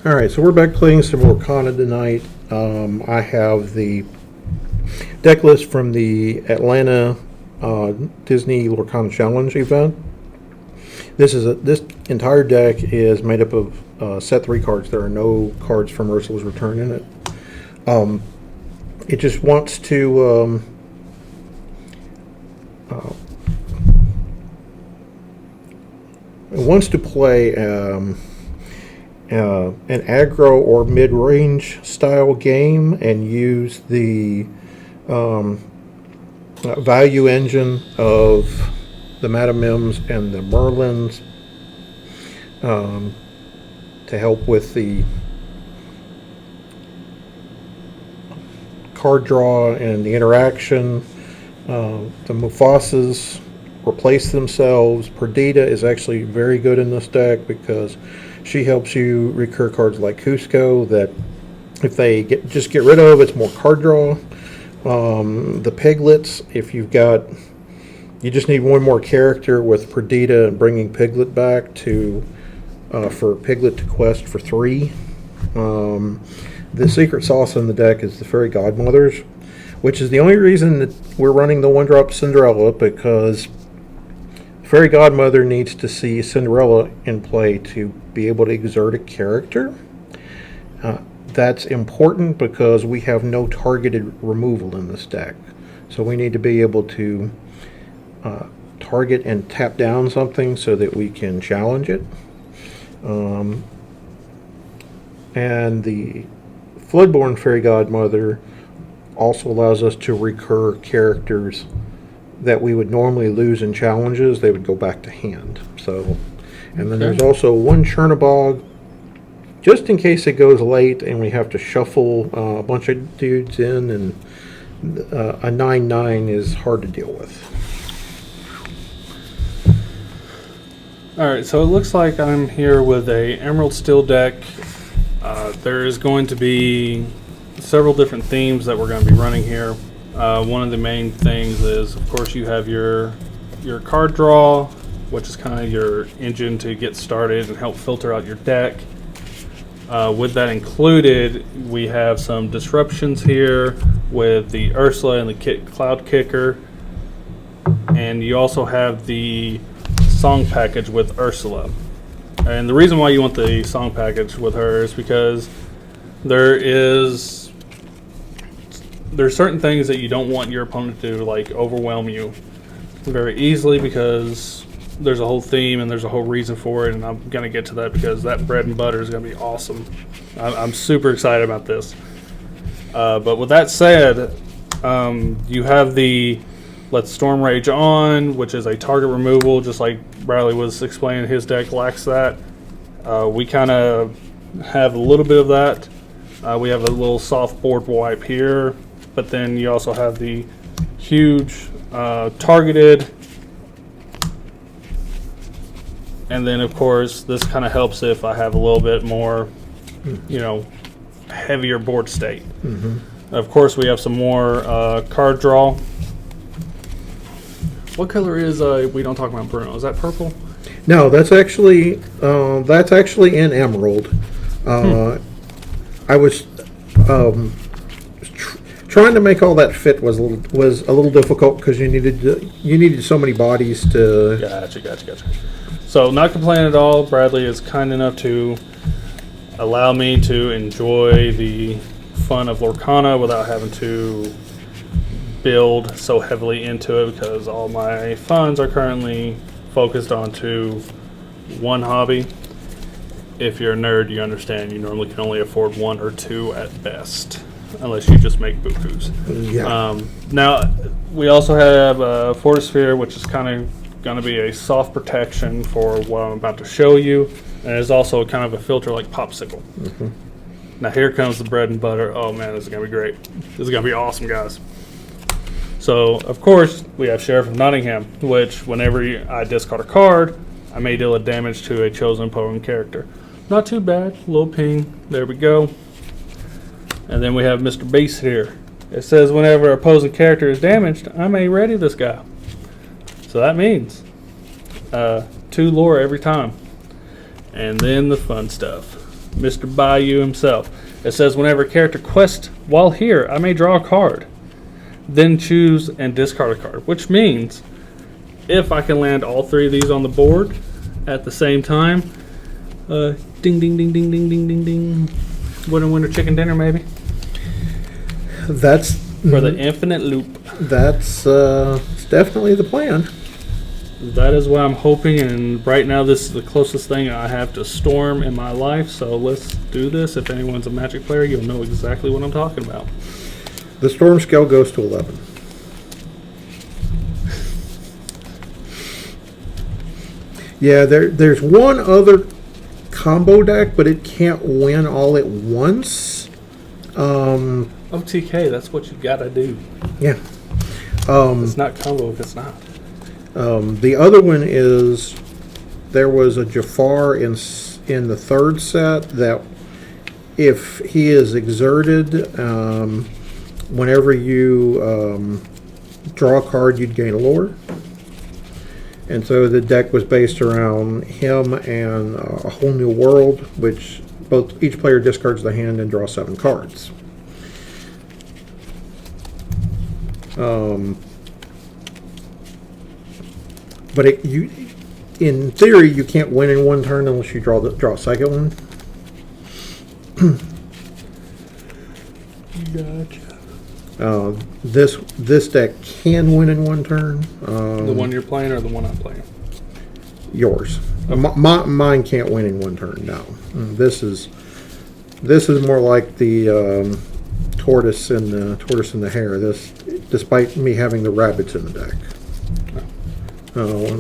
All right, so we're back playing some Lorcana tonight. I have the deck list from the Atlanta Disney Lorcana Challenge event. This entire deck is made up of set 3 cards. There are no cards from Ursula's Return in it. It just wants to play an aggro or mid-range style game and use the value engine of the Madame Mims and the Merlins to help with the card draw and the interaction. The Mufasas replace themselves. Perdita is actually very good in this deck because she helps you recur cards like Cusco that if they just get rid of, it's more card draw. The Piglets, if you just need one more character with Perdita and bringing Piglet back for Piglet to quest for 3. The secret sauce in the deck is the Fairy Godmothers, which is the only reason that we're running the 1-drop Cinderella, because Fairy Godmother needs to see Cinderella in play to be able to exert a character. That's important because we have no targeted removal in this deck. So we need to be able to target and tap down something so that we can challenge it. And the Floodborn Fairy Godmother also allows us to recur characters that we would normally lose in challenges. They would go back to hand. So, and then there's also one Chernabog, just in case it goes late and we have to shuffle a bunch of dudes in, and a 9/9 is hard to deal with. Alright, so it looks like I'm here with a Emerald Steel deck. There is going to be several different themes that we're going to be running here. One of the main things is, of course, you have your card draw, which is kind of your engine to get started and help filter out your deck. With that included, we have some disruptions here with the Ursula and the Cloud Kicker. And you also have the song package with Ursula. And the reason why you want the song package with her is because there's certain things that you don't want your opponent to overwhelm you very easily, because there's a whole theme and there's a whole reason for it, and I'm going to get to that because that bread and butter is going to be awesome. I'm super excited about this. But with that said, you have the Let's Storm Rage On, which is a target removal, just like Bradley was explaining. His deck lacks that. We kind of have a little bit of that. We have a little soft board wipe here, but then you also have the huge targeted. And then, of course, this kind of helps if I have a little bit more, heavier board state. Mm-hmm. Of course, we have some more card draw. What color is we don't talk about Bruno? Is that purple? No, that's actually in Emerald. I was trying to make all that fit was a little difficult because you needed so many bodies to. Gotcha. So, not complaining at all. Bradley is kind enough to allow me to enjoy the fun of Lorcana without having to build so heavily into it, because all my funds are currently focused onto one hobby. If you're a nerd, you understand you normally can only afford 1 or 2 at best, unless you just make bukus. Yeah. Now, we also have Fortisphere, which is kind of going to be a soft protection for what I'm about to show you, and it's also kind of a filter like Popsicle. Mm-hmm. Now here comes the bread and butter. Oh man, this is going to be great. This is going to be awesome, guys. So, of course, we have Sheriff of Nottingham, which whenever I discard a card, I may deal a damage to a chosen opponent character. Not too bad. A little ping. There we go. And then we have Mr. Beast here. It says whenever an opposing character is damaged, I may ready this guy. So that means 2 lore every time. And then the fun stuff. Mr. Bayou himself. It says whenever a character quests while here, I may draw a card. Then choose and discard a card. Which means if I can land all three of these on the board at the same time, ding, ding, ding, ding, ding, ding, ding, ding. Winner, chicken dinner, maybe. That's For the infinite loop. That's definitely the plan. That is what I'm hoping, and right now this is the closest thing I have to Storm in my life, so let's do this. If anyone's a Magic player, you'll know exactly what I'm talking about. The Storm scale goes to 11. Yeah, there's one other combo deck, but it can't win all at once. OTK, that's what you gotta do. Yeah. It's not combo if it's not. The other one is there was a Jafar in the third set that if he is exerted, whenever you draw a card, you'd gain a lore. And so the deck was based around him and a whole new world, which each player discards the hand and draws 7 cards. But in theory, you can't win in one turn unless you draw a second one. Gotcha. This deck can win in one turn. The one you're playing or the one I'm playing? Yours. Mine can't win in one turn. No. This is more like the tortoise and the hare. This, despite me having the rabbits in the deck.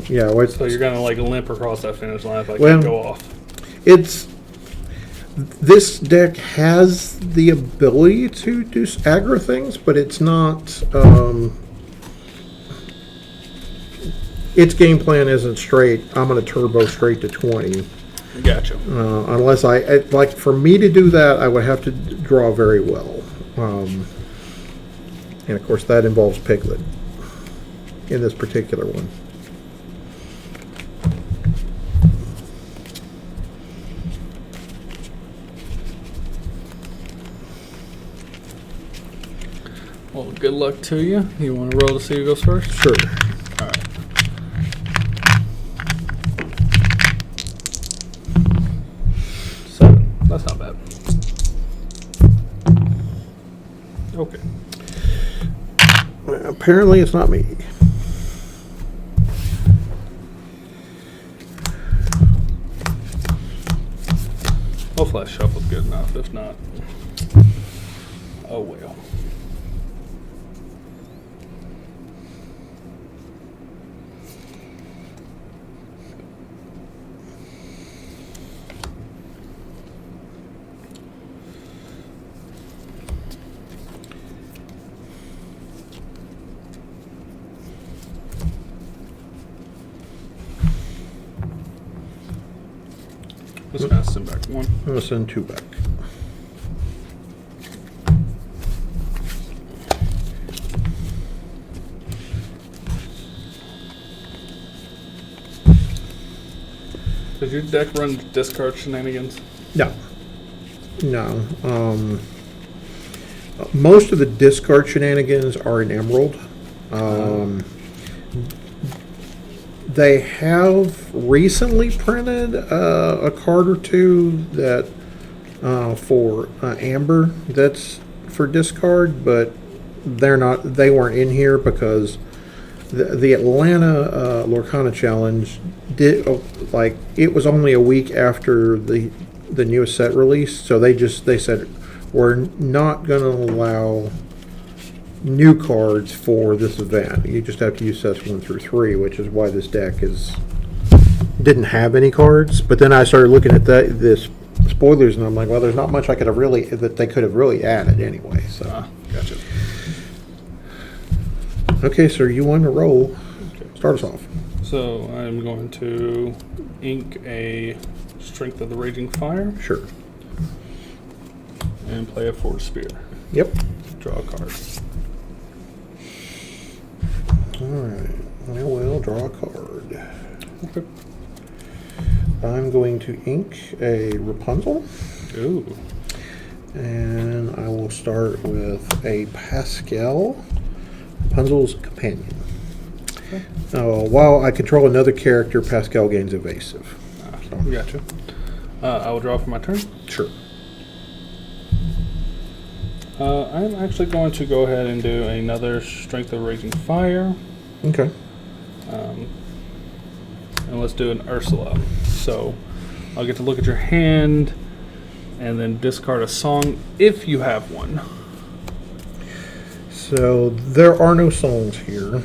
Yeah. So you're gonna like limp across that finish line if I Well, can't go off. This deck has the ability to do aggro things, but it's not. Its game plan isn't straight. I'm going to turbo straight to 20. Gotcha. Unless like for me to do that, I would have to draw very well, and of course that involves Piglet in this particular one. Well, good luck to you. You want to roll to see who goes first? Sure. All right. Seven. That's not bad. Okay. Apparently, it's not me. Hopefully, that shuffle's good enough. If not, oh well. Just gonna send back one. I'm going to send 2 back. Does your deck run discard shenanigans? No. Most of the discard shenanigans are in Emerald. They have recently printed a card or two that for Amber that's for discard, but they weren't in here because the Atlanta Lorcana challenge it was only a week after the newest set release, so they said we're not going to allow new cards for this event. You just have to use sets 1 through 3, which is why this deck didn't have any cards. But then I started looking at this spoilers, and I'm like, well, there's not much that they could have really added anyway. So, Gotcha. Okay, sir, you won the roll. Okay. Start us off. So I'm going to ink a Strength of the Raging Fire Sure. and play a Force Spear. Yep. Draw a card. All right. I will draw a card. Okay. I'm going to ink a Rapunzel. Ooh. And I will start with a Pascal, Rapunzel's companion. Okay. While I control another character, Pascal gains evasive. Gotcha. I will draw for my turn. Sure. I'm actually going to go ahead and do another Strength of Raging Fire. Okay. And let's do an Ursula. So I'll get to look at your hand and then discard a song if you have one. So there are no songs here.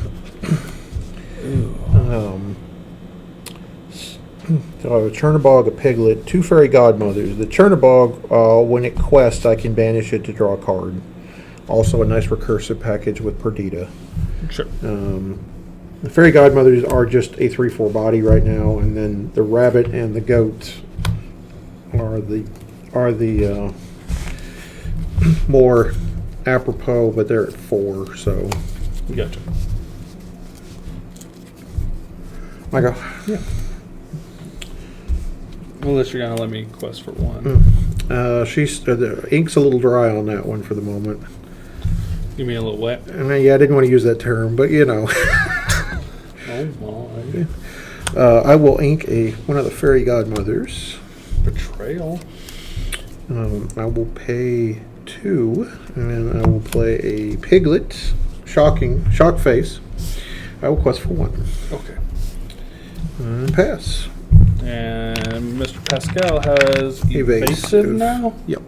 So I have a Chernabog, a Piglet, 2 Fairy Godmothers. The Chernabog, when it quests, I can banish it to draw a card. Also a nice recursive package with Perdita. Sure. The Fairy Godmothers are just a 3/4 body right now, and then the Rabbit and the Goat are the more apropos, but they're at 4, so. Gotcha. I go. Yeah. Unless you're gonna let me quest for one. The ink's a little dry on that one for the moment. You mean a little wet? I mean, yeah, I didn't want to use that term, but you know. Oh my. I will ink one of the Fairy Godmothers. Betrayal. I will pay 2, and then I will play a Piglet, shock face. I will quest for 1. Okay. And pass. And Mr. Pascal has evasive now? Yep.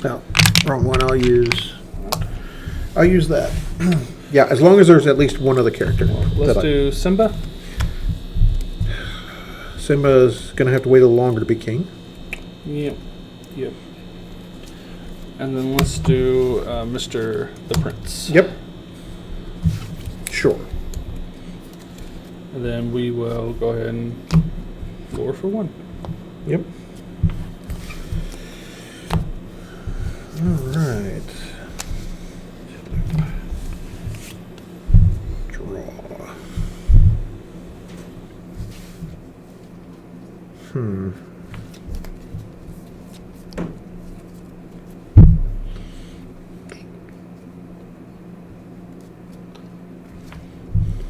Oh, wrong one. I'll use that. Yeah, as long as there's at least one other character. Let's do Simba. Simba's going to have to wait a little longer to be king. Yep. And then let's do Mr. the Prince. Yep. Sure. And then we will go ahead and lure for 1. Yep. All right. Draw.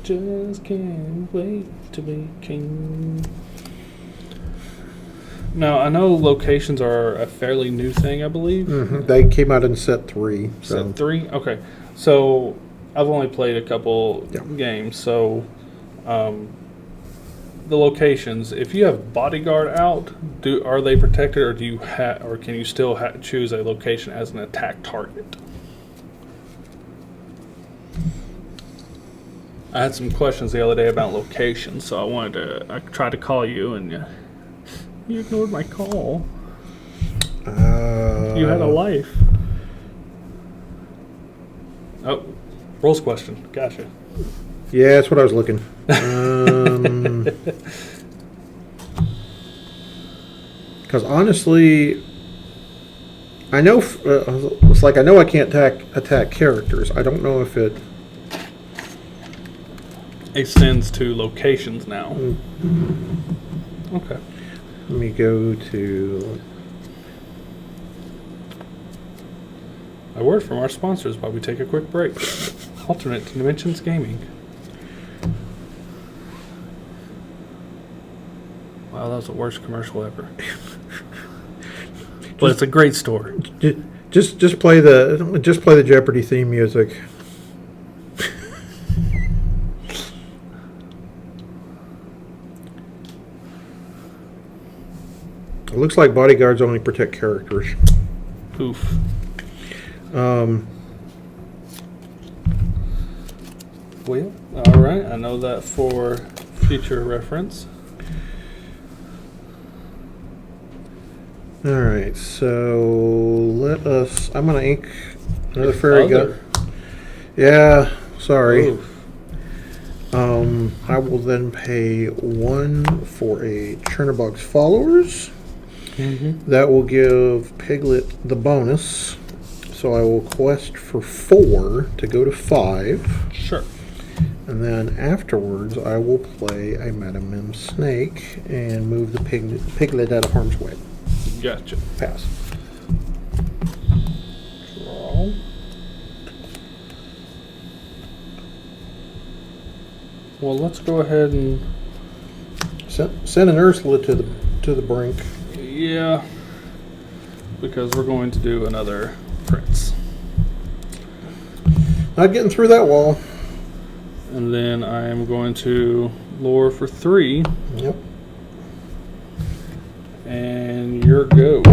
Just can't wait to be king. Now, I know locations are a fairly new thing, I believe. Mm-hmm. They came out in set 3. So. Set 3? Okay. So, I've only played a couple games, so the locations, if you have bodyguard out, are they protected, or do you or can you still choose a location as an attack target? I had some questions the other day about locations, so I tried to call you, and you ignored my call. You had a life. Oh, Rolls question. Gotcha. Yeah, that's what I was looking. Because honestly, I know it's like I know I can't attack characters. I don't know if it extends to locations now. Okay. Let me go to. A word from our sponsors while we take a quick break. Alternate Dimensions Gaming. Wow, that was the worst commercial ever. But it's a great story. Just play the Jeopardy theme music. It looks like bodyguards only protect characters. Oof. Well, all right. I know that for future reference. All right, so I'm gonna ink another fairy gun. Yeah, sorry. Oof. I will then pay 1 for a Chernabog's followers. Mm-hmm. That will give Piglet the bonus. So I will quest for 4 to go to 5. Sure. And then afterwards, I will play a Madam Mim Snake and move the Piglet out of harm's way. Gotcha. Pass. Well, let's go ahead and Send an Ursula to the brink. yeah, because we're going to do another prince. Not getting through that wall. And then I am going to lure for 3. Yep. And your go.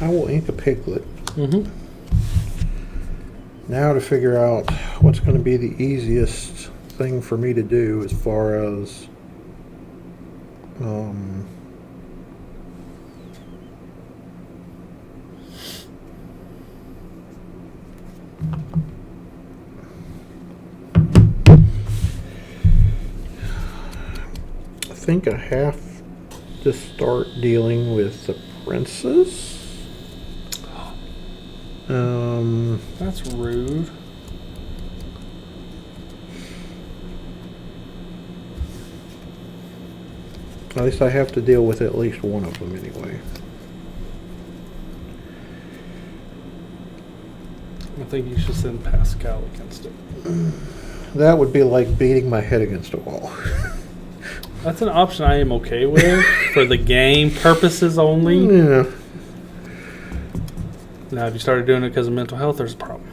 I will ink a piglet. Mm-hmm. Now to figure out what's going to be the easiest thing for me to do as far as I think I have to start dealing with the princes. That's rude. At least I have to deal with at least one of them anyway. I think you should send Pascal against it. That would be like beating my head against a wall. That's an option I am okay with for the game purposes only. Yeah. Now, if you started doing it because of mental health, there's a problem.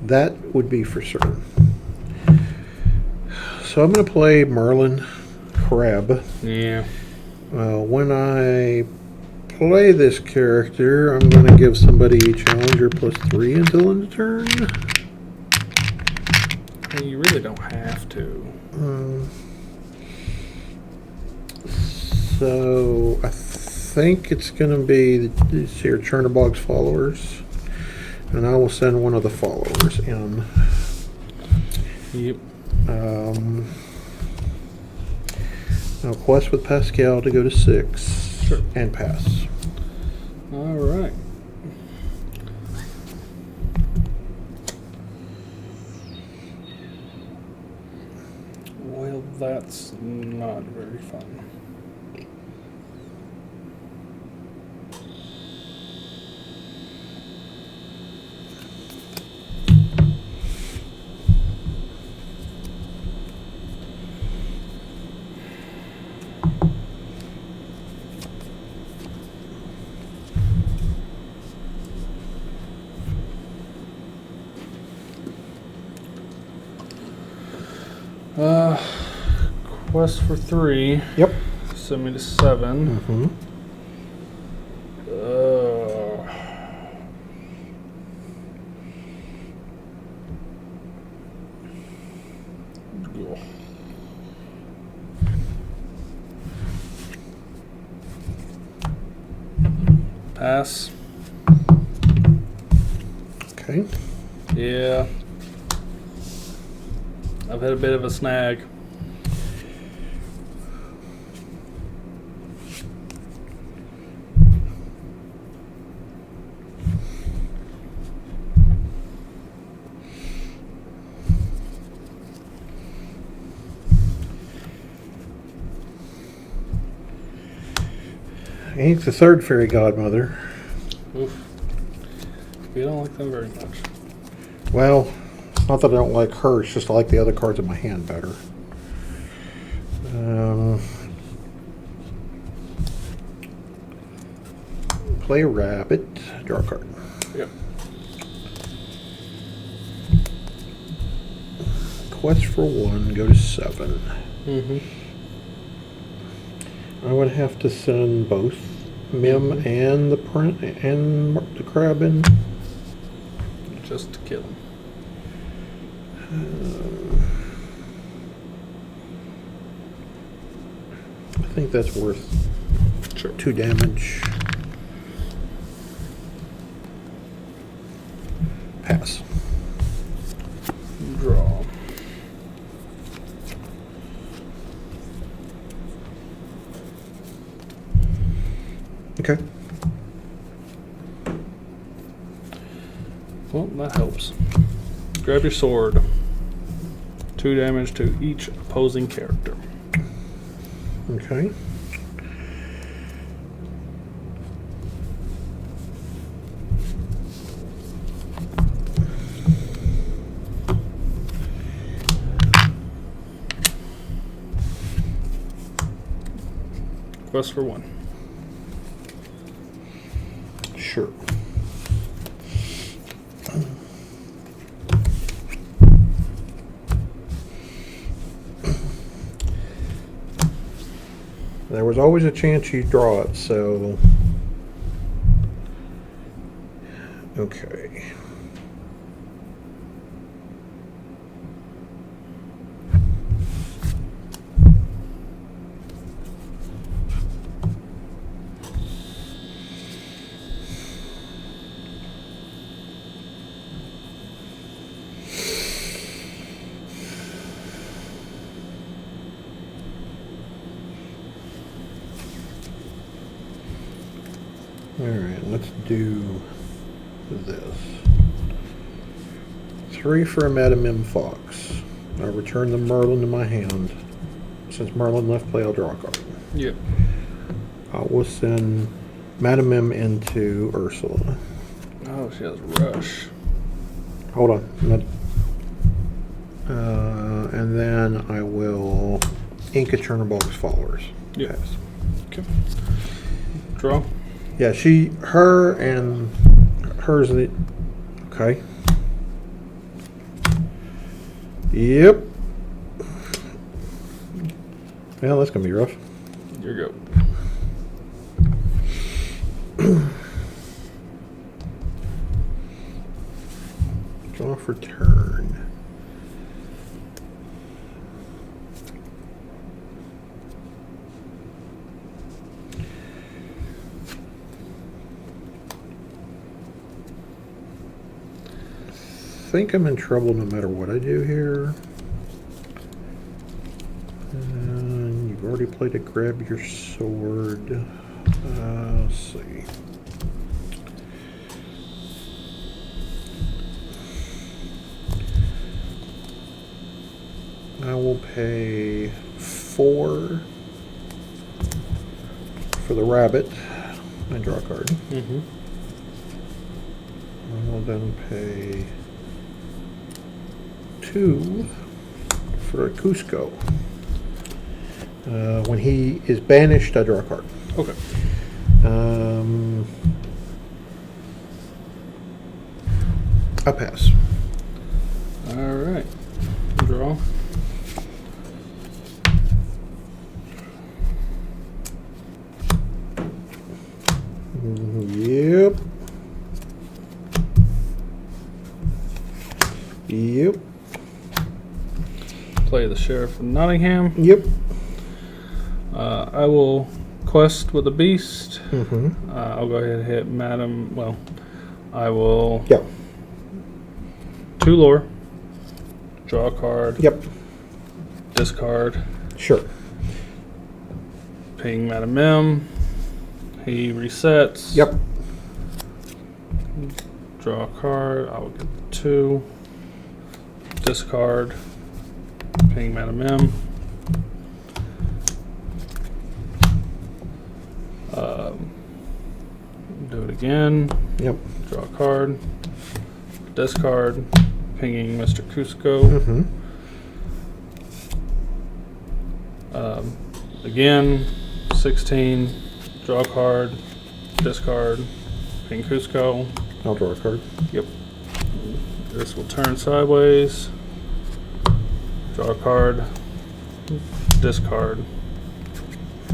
That would be for certain. So I'm going to play Merlin Crab. Yeah. When I play this character, I'm going to give somebody a challenger +3 until end of turn. I mean, you really don't have to. So I think it's going to be these here Chernobog's followers. And I will send one of the followers in. Yep. I'll quest with Pascal to go to 6. Sure. And pass. All right. Well, that's not very fun. Quest for 3. Yep. Send me to 7. Mm-hmm. Pass. Okay. Yeah. I've had a bit of a snag. Ain't the third fairy godmother. Oof. We don't like them very much. Well, it's not that I don't like her, it's just I like the other cards in my hand better. Play a rabbit, draw a card. Yep. Quest for 1, go to 7. Mm-hmm. I would have to send both Mim and the print and the crab in. Just to kill him. I think that's worth Sure. 2 damage. Pass. Draw. Okay. Well, that helps. Grab your sword. 2 damage to each opposing character. Okay. Quest for 1. Sure. There was always a chance you'd draw it, so... Okay. Alright, let's do this. 3 for a Madam M Fox. I return the Merlin to my hand. Since Merlin left play, I'll draw a card. Yep. I will send Madam M into Ursula. Oh, she has rush. Hold on. And then I will ink a Chernobog's followers. Yep. Pass. Okay. Draw. Yeah, her and hers. Okay. Yep. Well, that's gonna be rough. Here you go. Draw for turn. I think I'm in trouble no matter what I do here. And you've already played a grab your sword. Let's see. I will pay 4 for the rabbit and draw a card. Mm-hmm. I will then pay 2 for a Cusco. When he is banished, I draw a card. Okay. I pass. All right. Draw. Yep. Yep. Play the Sheriff of Nottingham. Yep. I will quest with the beast. Mm-hmm. I'll go ahead and hit Madam. Well, I will. Yep. 2 lore. Draw a card. Yep. Discard. Sure. Ping Madam M. He resets. Yep. Draw a card. I will get 2. Discard. Ping Madam M. Do it again. Yep. Draw a card. Discard. Pinging Mr. Cusco. Mm-hmm. Again. 16. Draw a card. Discard. Ping Cusco. I'll draw a card. Yep. This will turn sideways. Draw a card. Discard.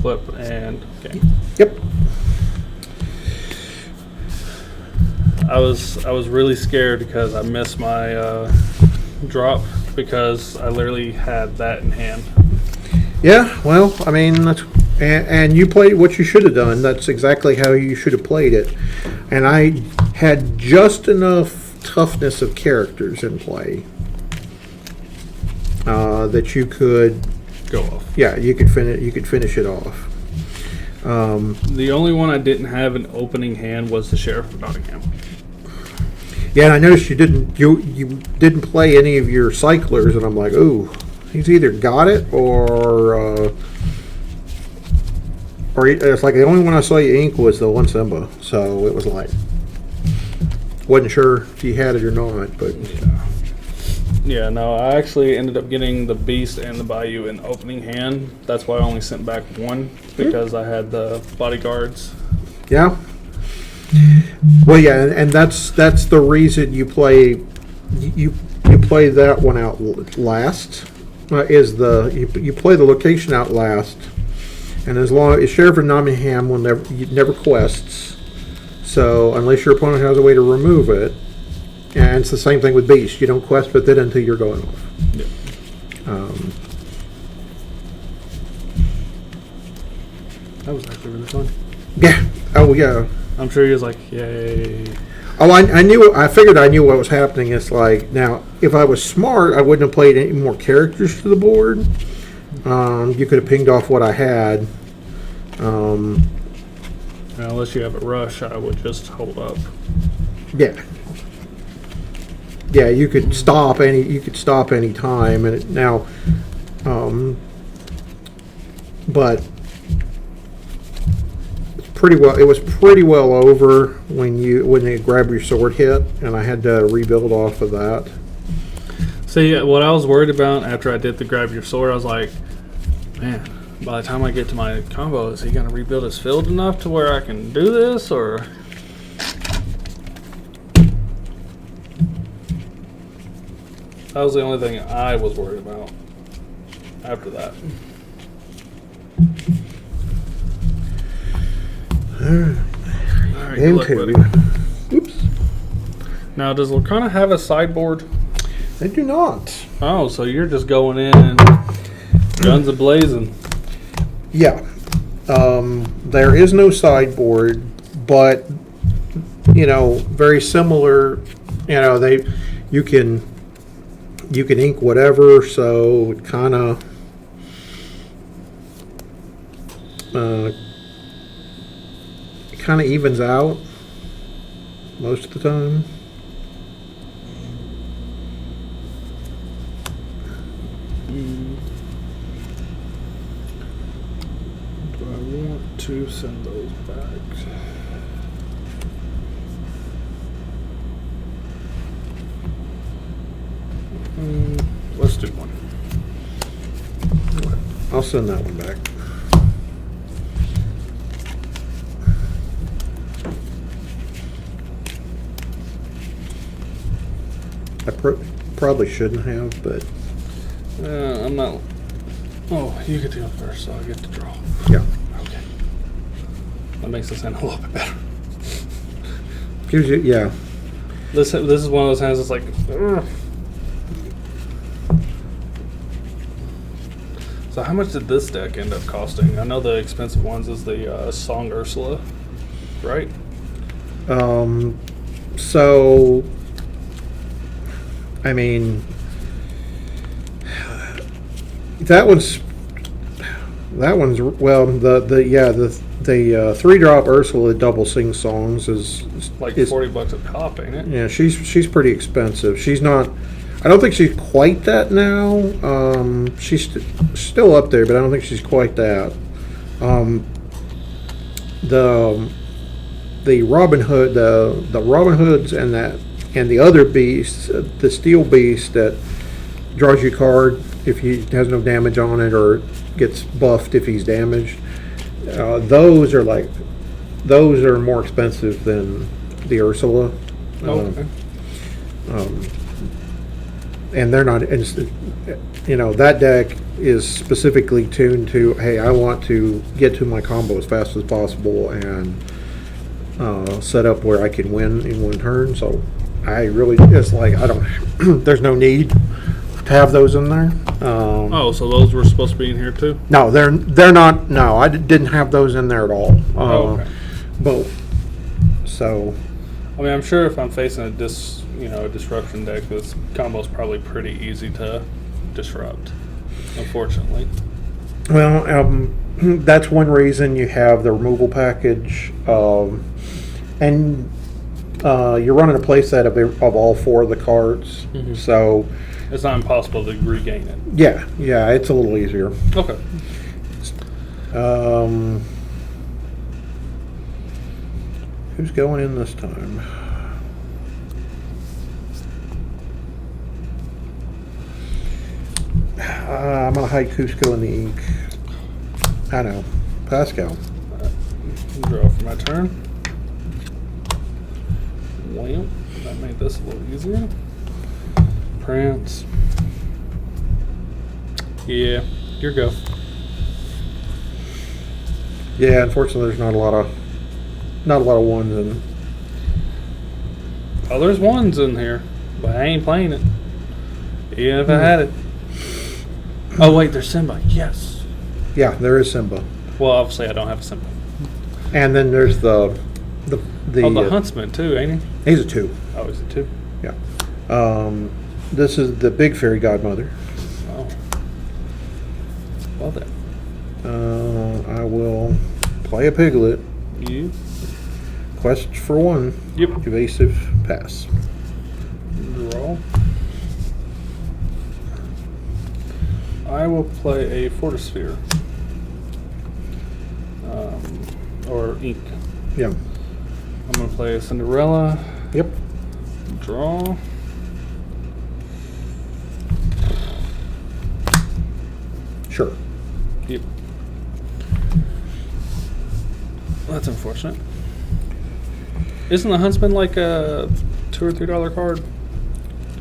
Flip and game. Yep. I was really scared because I missed my drop because I literally had that in hand. Yeah, well, I mean, that's And you played what you should have done. That's exactly how you should have played it. And I had just enough toughness of characters in play that you could Go off. Yeah, you could finish it off. The only one I didn't have in opening hand was the Sheriff of Nottingham. Yeah, and I noticed you didn't play any of your cyclers, and I'm like, ooh, he's either got it or it's like the only one I saw you ink was the one Simba, so it was like wasn't sure if you had it or not, but Yeah, no, I actually ended up getting the Beast and the Bayou in opening hand. That's why I only sent back one, because I had the bodyguards. yeah. Well, yeah, and that's the reason you play that one out last. You play the location out last, and as long as Sheriff of Nottingham will never quests, so unless your opponent has a way to remove it, and it's the same thing with Beast. You don't quest with it until you're going off. Yeah. That was actually really fun. Yeah. Oh yeah. I'm sure he was like, yay. Oh, I figured I knew what was happening. It's like, now, if I was smart, I wouldn't have played any more characters to the board. You could have pinged off what I had. Unless you have a rush, I would just hold up. Yeah. Yeah, you could stop any time, and now, but it was pretty well over when they grab your sword hit, and I had to rebuild off of that. See, what I was worried about after I did the grab your sword, I was like, man, by the time I get to my combo, is he going to rebuild his field enough to where I can do this, or... That was the only thing I was worried about after that. Alright, good luck, buddy. Oops. Now, does Lorcana have a sideboard? They do not. Oh, so you're just going in guns a-blazing. Yeah. There is no sideboard, but, very similar. You can ink whatever, so it kind of evens out most of the time. Do I want to send those back? Let's do one. I'll send that one back. I probably shouldn't have, but I'm not. Oh, you get to go first, so I get to draw. yeah. Okay. That makes the sound a little bit better. Gives you, yeah. This is one of those hands that's like. Ugh. So how much did this deck end up costing? I know the expensive ones is the Song Ursula, right? So, I mean, that one's well, the 3-drop Ursula double sing songs is Like $40 a pop, ain't it? yeah, she's pretty expensive. She's not. I don't think she's quite that now. She's still up there, but I don't think she's quite that. The Robin Hood, the Robin Hoods, and the other beast, the Steel Beast that draws you a card if he has no damage on it or gets buffed if he's damaged. Those are more expensive than the Ursula. Okay. And they're not, that deck is specifically tuned to, hey, I want to get to my combo as fast as possible and set up where I can win in one turn. So I really, it's like, there's no need. to have those in there. Oh, so those were supposed to be in here too? No, they're not. No, I didn't have those in there at all. Okay. But so I mean, I'm sure if I'm facing a disruption deck, this combo's probably pretty easy to disrupt. Unfortunately. well, that's one reason you have the removal package, and you're running a play set of all 4 of the cards. Mhm. So It's not impossible to regain it. yeah, it's a little easier. Okay. Who's going in this time? I'm gonna hide Cusco in the ink. I know, Pascal. Draw for my turn. Well, that made this a little easier. Prance. Yeah, your go. Yeah, unfortunately, there's not a lot of ones in. Oh, there's ones in here, but I ain't playing it. Even if I had it. Oh wait, there's Simba. Yes. Yeah, there is Simba, Well, obviously I don't have a Simba. and then there's the Huntsman too, ain't he? he's a 2. Oh, is it two? Yeah. This is the big fairy godmother. Oh. Well then. I will play a piglet. You. Quest for 1. Yep. Evasive pass. Draw. I will play a Fortisphere. Or ink. Yeah. I'm going to play a Cinderella. Yep. Draw. Sure. Yep. That's unfortunate. Isn't the Huntsman like a $2 or $3 card?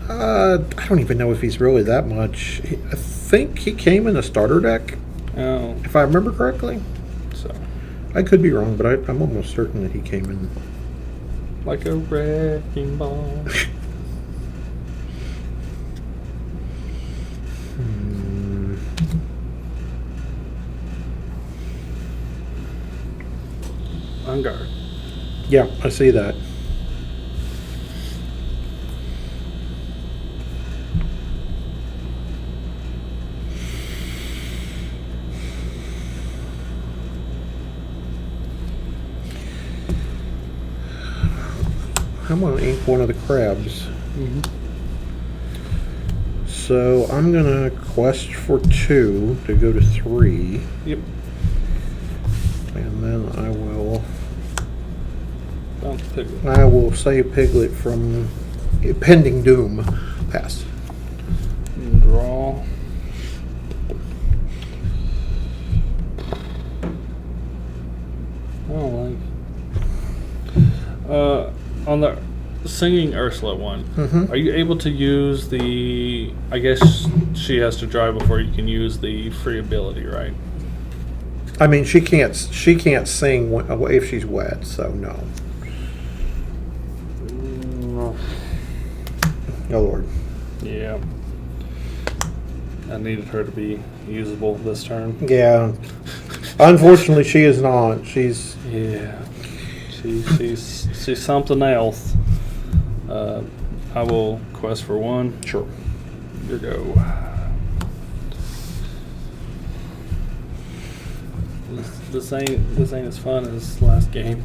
I don't even know if he's really that much. I think he came in a starter deck, Oh, if I remember correctly. so I could be wrong, but I'm almost certain that he came in. like a wrecking ball. Hmm. On guard. Yeah, I see that. I'm going to ink one of the crabs. Mm-hmm. So I'm going to quest for 2 to go to 3. Yep. And then I will Bounce Piglet. save Piglet from impending doom. Pass. Draw. I don't like. On the singing Ursula one, Mm-hmm. are you able to use the? I guess she has to dry before you can use the free ability, right? I mean, she can't sing if she's wet, so no. Oh Lord. Yeah. I needed her to be usable this turn. Yeah. Unfortunately, she is not. She's Yeah. She's something else. I will quest for 1. sure. Here go. This ain't as fun as last game.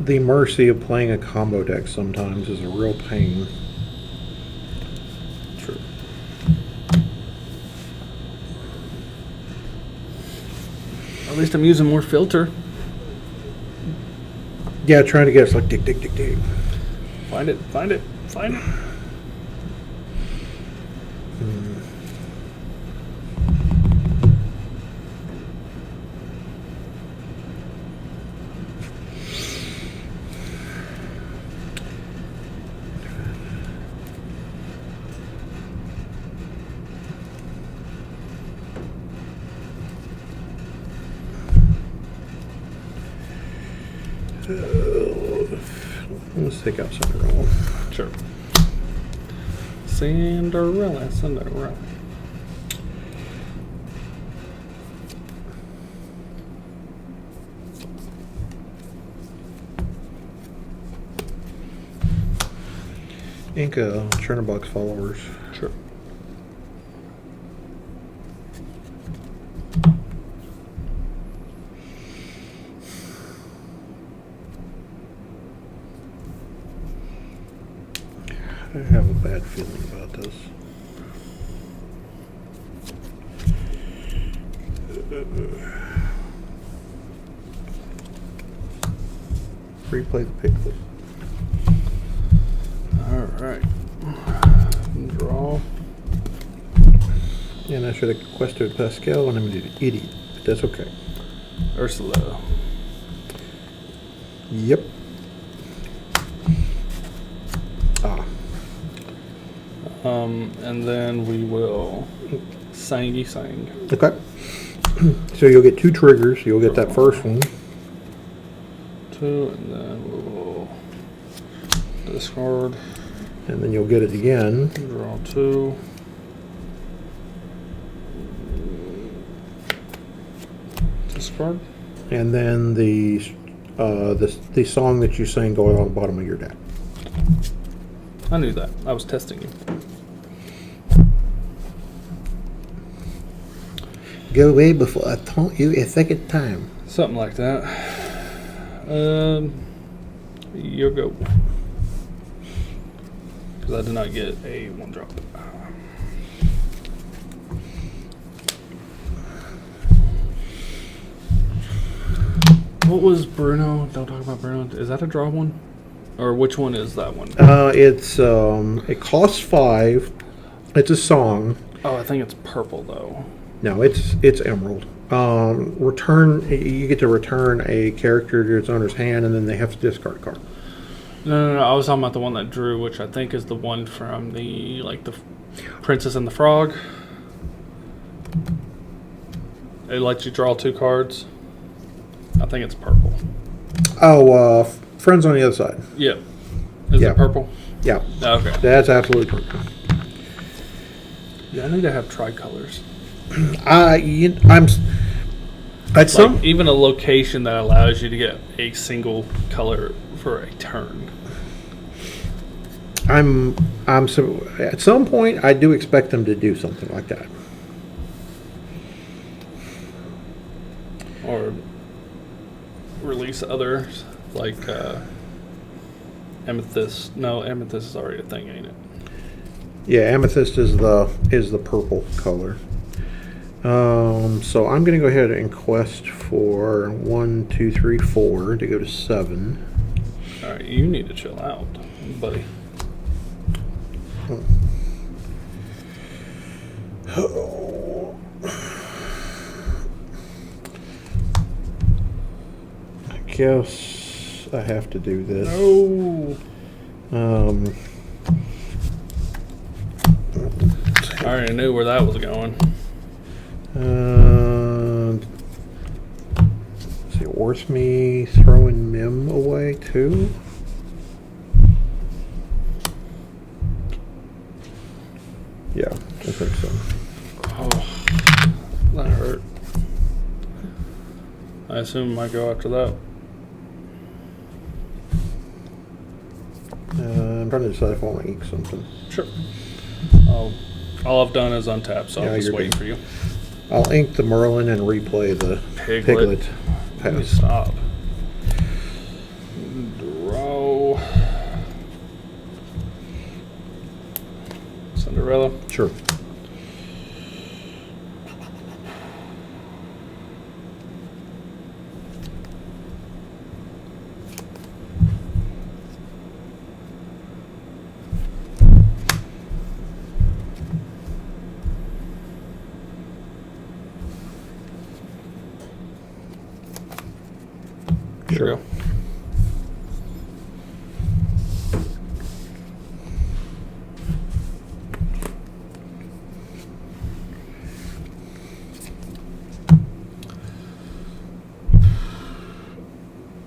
The mercy of playing a combo deck sometimes is a real pain. True. At least I'm using more filter. Yeah, trying to get us like dig, dig, dig, dig. Find it. Let's take out something wrong. Sure. Cinderella, Cinderella. Inca Chernobog's followers. Sure. I have a bad feeling about this. Replay the piglet. Alright. Draw. And I should have quested Pascal, and I'm an idiot, but that's okay. Ursula. Yep. Ah. And then we will sangy sang. Okay. So you'll get 2 triggers. You'll get that first one. 2, and then we will discard. And then you'll get it again. Draw 2. Discard. And then the song that you sang going on the bottom of your deck. I knew that. I was testing you. Go away before I taunt you a second time. Something like that. You'll go. Because I did not get a 1-drop. What was Bruno? Don't talk about Bruno. Is that a draw one? Or which one is that one? It costs 5. It's a song. Oh, I think it's purple though. No, it's emerald. You get to return a character to its owner's hand, and then they have to discard a card. No. I was talking about the one that drew, which I think is the one from the Princess and the Frog. It lets you draw 2 cards. I think it's purple. Oh, Friends on the Other Side. Yep. Is Yeah. it purple? Yeah, Okay. that's absolutely purple. Yeah, I need to have tricolors. Even a location that allows you to get a single color for a turn. So at some point I do expect them to do something like that. Or release others like Amethyst. No, Amethyst is already a thing, ain't it? Yeah, Amethyst is the purple color. So I'm going to go ahead and quest for 1, 2, 3, 4 to go to 7. All right, you need to chill out, buddy. I guess I have to do this. No. I already knew where that was going. Is it worth me throwing Mim away too? Yeah, I think so. Oh, that hurt. I assume I might go after that. I'm trying to decide if I want to ink something. Sure. All I've done is untap, so Yeah, I'm just you're waiting good. for you. I'll ink the Merlin and replay the Piglet Let me pass. stop. Draw. Cinderella. Sure. Sure.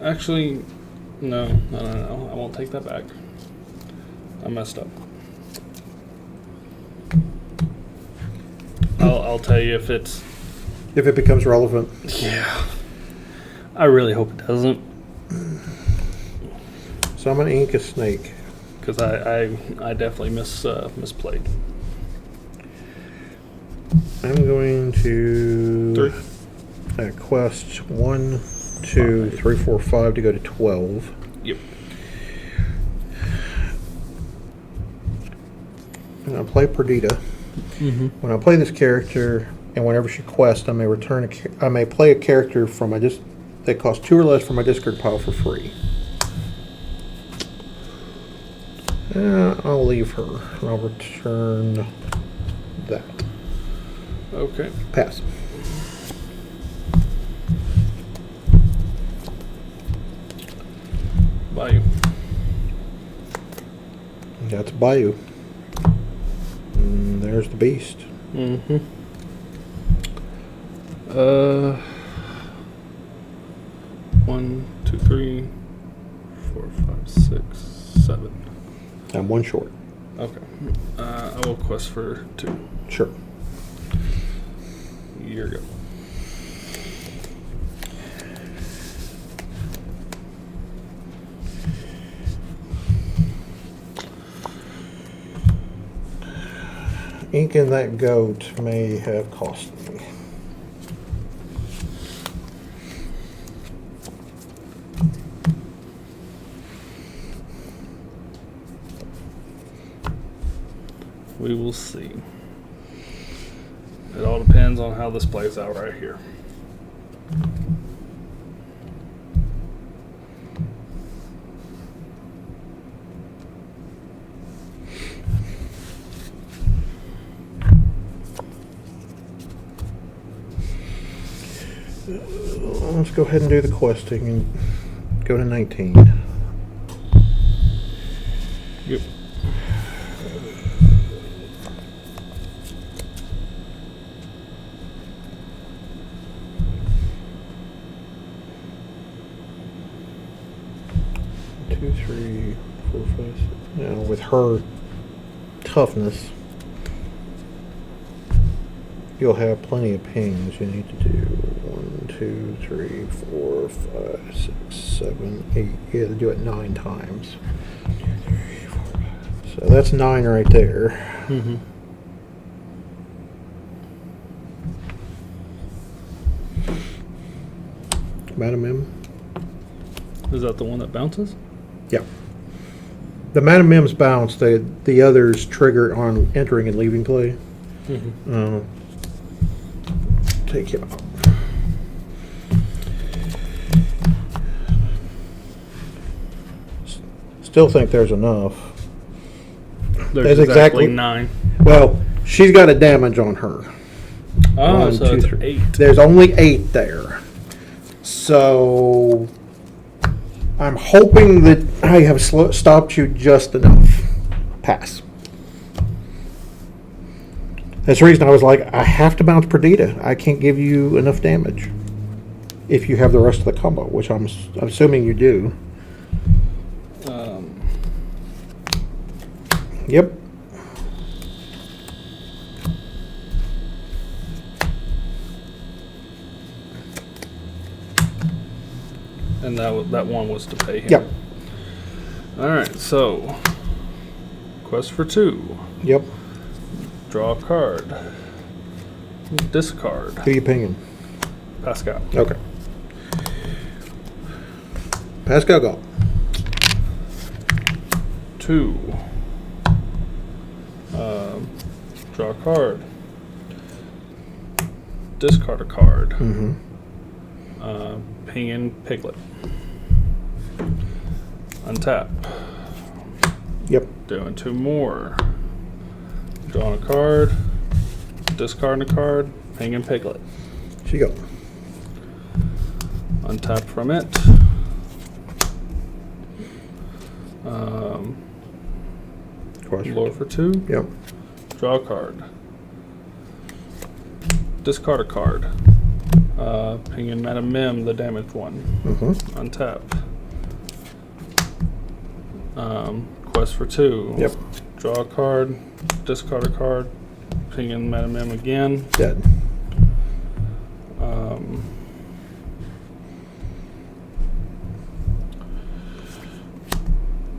Actually, no. I won't take that back. I messed up. I'll tell you if it's. If it becomes relevant. Yeah. I really hope it doesn't. So I'm going to ink a snake. Because I definitely misplayed. I'm going to 3. quest 1, 2, 3, 4, 5 to go to 12. Yep. And I'll play Perdita. Mm-hmm. When I play this character, and whenever she quests, I may play a character from my that costs 2 or less from my discard pile for free. I'll leave her. I'll return that. Okay. Pass. Bayou. That's Bayou. And there's the beast. Mm-hmm. 1, 2, 3, 4, 5, 6, 7. I'm 1 short. Okay. I will quest for 2. Sure. Here you go. Inking that goat may have cost me. We will see. It all depends on how this plays out right here. Let's go ahead and do the questing and go to 19. Yep. Two, 3, 4, 5, 6. Now, with her toughness, you'll have plenty of pings. You need to do 1, 2, 3, 4, 5, 6, 7, 8. You have to do it 9 times. 2, 3, 4, 5. So that's 9 right there. Mm-hmm. Madam M? Is that the one that bounces? Yeah. The Madam M's bounce, the others trigger on entering and leaving play. Mm-hmm. Take him out. Still think there's enough. There's That's exactly exactly 9. Well, she's got a damage on her. Oh, 1, so 2, it's 3. 8. There's only 8 there. So I'm hoping that I have stopped you just enough. Pass. That's the reason I was like, I have to bounce Perdita. I can't give you enough damage. If you have the rest of the combo, which I'm assuming you do. Yep. And that one was to pay him. Yep. All right, so quest for 2. Yep. Draw a card. Discard. Who you pinging? Pascal. Okay. Pascal, go. 2. Draw a card. Discard a card. Mm-hmm. Ping in Piglet. Untap. Yep. Doing 2 more. Drawing a card. Discarding a card. Ping in Piglet. She go. Untap from it. Question. Lure for 2. Yep. Draw a card. Discard a card. Ping in Madam Mim, the damaged one. Mm-hmm. Untap. Quest for 2. Yep. Draw a card. Discard a card. Pinging Madam M again. Dead.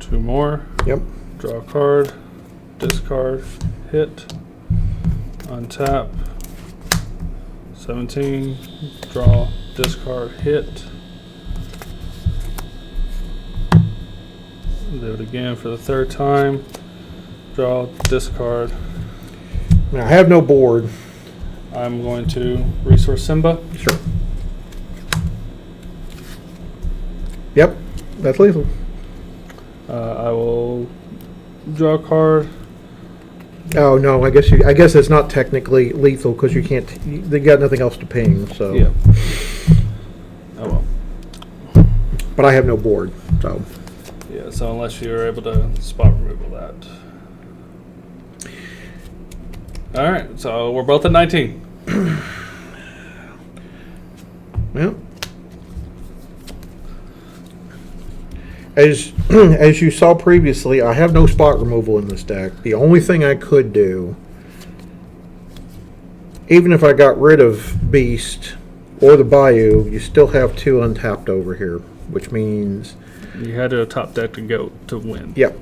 Two more. Yep. Draw a card. Discard. Hit. Untap. 17. Draw. Discard. Hit. Do it again for the third time. Draw. Discard. Now, I have no board. I'm going to resource Simba. Sure. Yep, that's lethal. I will draw a card. Oh no, I guess it's not technically lethal because you can't. They got nothing else to ping. So. Yeah. Oh well. But I have no board, so. Yeah. So unless you're able to spot removal that. All right. So we're both at 19. Yeah. As as you saw previously, I have no spot removal in this deck. The only thing I could do, even if I got rid of Beast or the Bayou, you still have 2 untapped over here, which means You had to top deck to go to win. Yep.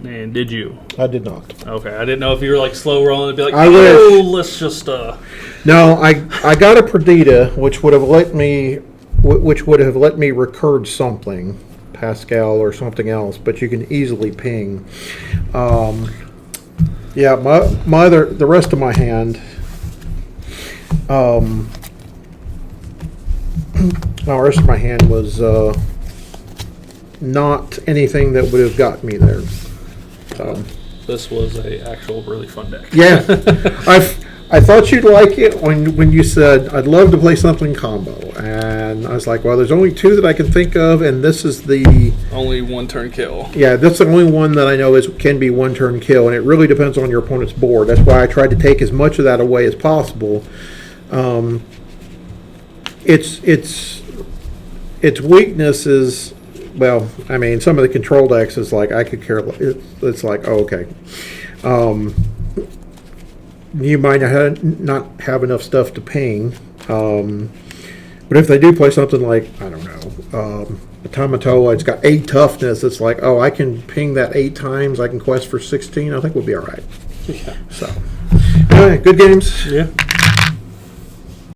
And did you? I did not. Okay. I didn't know if you were like slow rolling and be like, I oh, wish. let's just No, I got a Perdita, which would have let me recurd something, Pascal or something else, but you can easily ping. Yeah, the rest of my hand. The rest of my hand was not anything that would have got me there. So. This was a actual really fun deck. Yeah, I thought you'd like it when you said I'd love to play something combo, and I was like, well, there's only 2 that I can think of, and this is the only 1 turn kill. Yeah, that's the only one that I know can be 1 turn kill, and it really depends on your opponent's board. That's why I tried to take as much of that away as possible. Its weakness is, well, I mean, some of the control decks is like I could care. It's like, oh, okay. You might not have enough stuff to ping, but if they do play something like, I don't know, Automatoa, it's got 8 toughness. It's like, oh, I can ping that 8 times. I can quest for 16. I think we'll be all right. Yeah. So, all right, good games. Yeah.